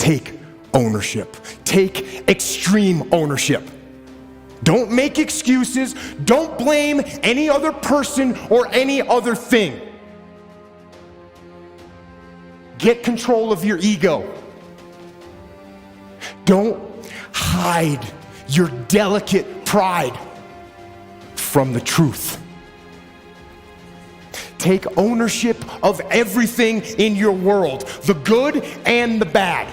take ownership. Take extreme ownership. Don't make excuses. Don't blame any other person or any other thing. Get control of your ego. Don't hide your delicate pride from the truth. Take ownership of everything in your world, the good and the bad.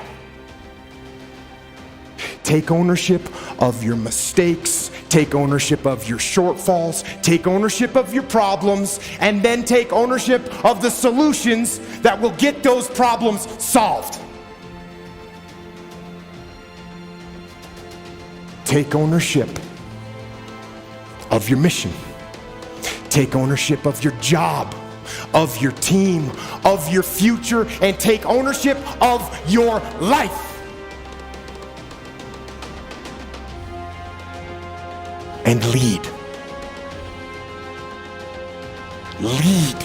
Take ownership of your mistakes, take ownership of your shortfalls, take ownership of your problems, and then take ownership of the solutions that will get those problems solved. Take ownership of your mission. Take ownership of your job, of your team, of your future, and take ownership of your life. And lead. Lead.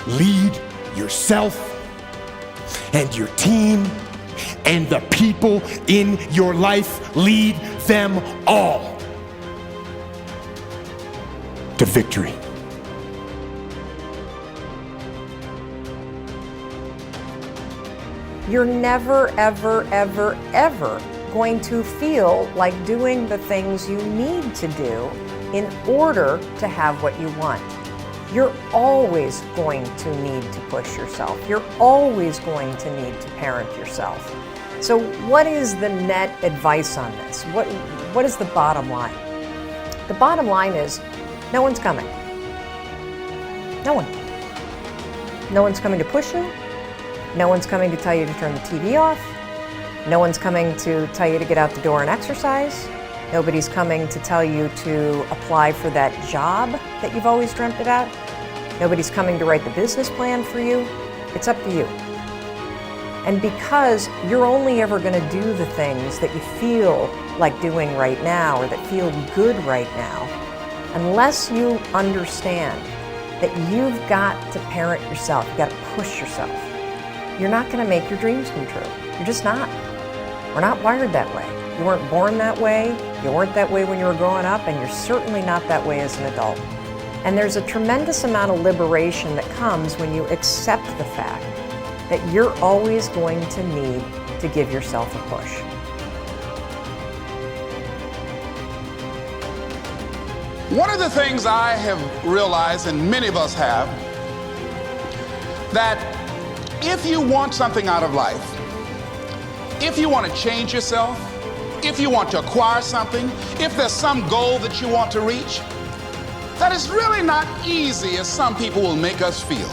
Lead yourself and your team and the people in your life. Lead them all to victory. You're never, ever, ever, ever going to feel like doing the things you need to do in order to have what you want. You're always going to need to push yourself. You're always going to need to parent yourself. So what is the net advice on this? What is the bottom line? The bottom line is no one's coming. No one. No one's coming to push you. No one's coming to tell you to turn the TV off. No one's coming to tell you to get out the door and exercise. Nobody's coming to tell you to apply for that job that you've always dreamt about. Nobody's coming to write the business plan for you. It's up to you. And because you're only ever going to do the things that you feel like doing right now or that feel good right now, unless you understand that you've got to parent yourself, you've got to push yourself, you're not going to make your dreams come true. You're just not. We're not wired that way. You weren't born that way, you weren't that way when you were growing up, and you're certainly not that way as an adult. And there's a tremendous amount of liberation that comes when you accept the fact that you're always going to need to give yourself a push. One of the things I have realized, and many of us have, that if you want something out of life, if you want to change yourself, if you want to acquire something, if there's some goal that you want to reach, that is really not easy as some people will make us feel.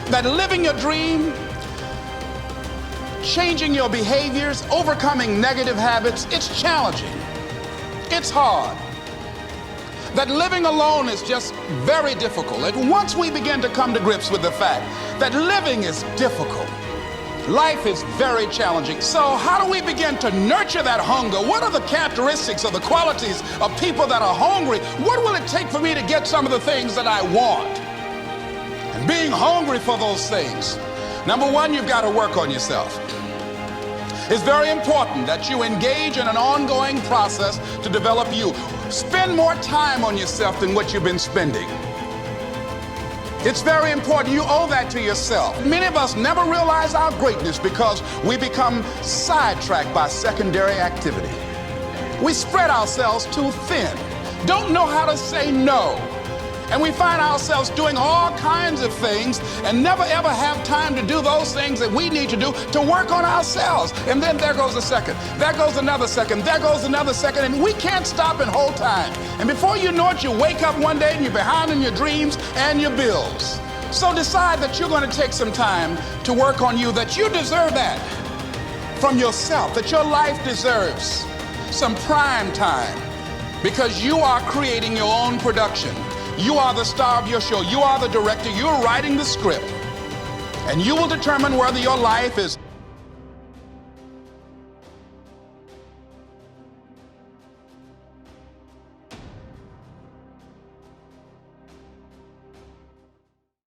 That living your dream, changing your behaviors, overcoming negative habits, it's challenging. It's hard. That living alone is just very difficult. And once we begin to come to grips with the fact that living is difficult, life is very challenging. So how do we begin to nurture that hunger? What are the characteristics or the qualities of people that are hungry? What will it take for me to get some of the things that I want? And being hungry for those things, number one, you've got to work on yourself. It's very important that you engage in an ongoing process to develop you. Spend more time on yourself than what you've been spending. It's very important. You owe that to yourself. Many of us never realize our greatness because we become sidetracked by secondary activity. We spread ourselves too thin, don't know how to say no. And we find ourselves doing all kinds of things and never ever have time to do those things that we need to do to work on ourselves. And then there goes a second, there goes another second, there goes another second, and we can't stop and hold time. And before you know it, you wake up one day and you're behind in your dreams and your bills. So decide that you're going to take some time to work on you, that you deserve that from yourself, that your life deserves some prime time because you are creating your own production. You are the star of your show. You are the director. You're writing the script. And you will determine whether your life is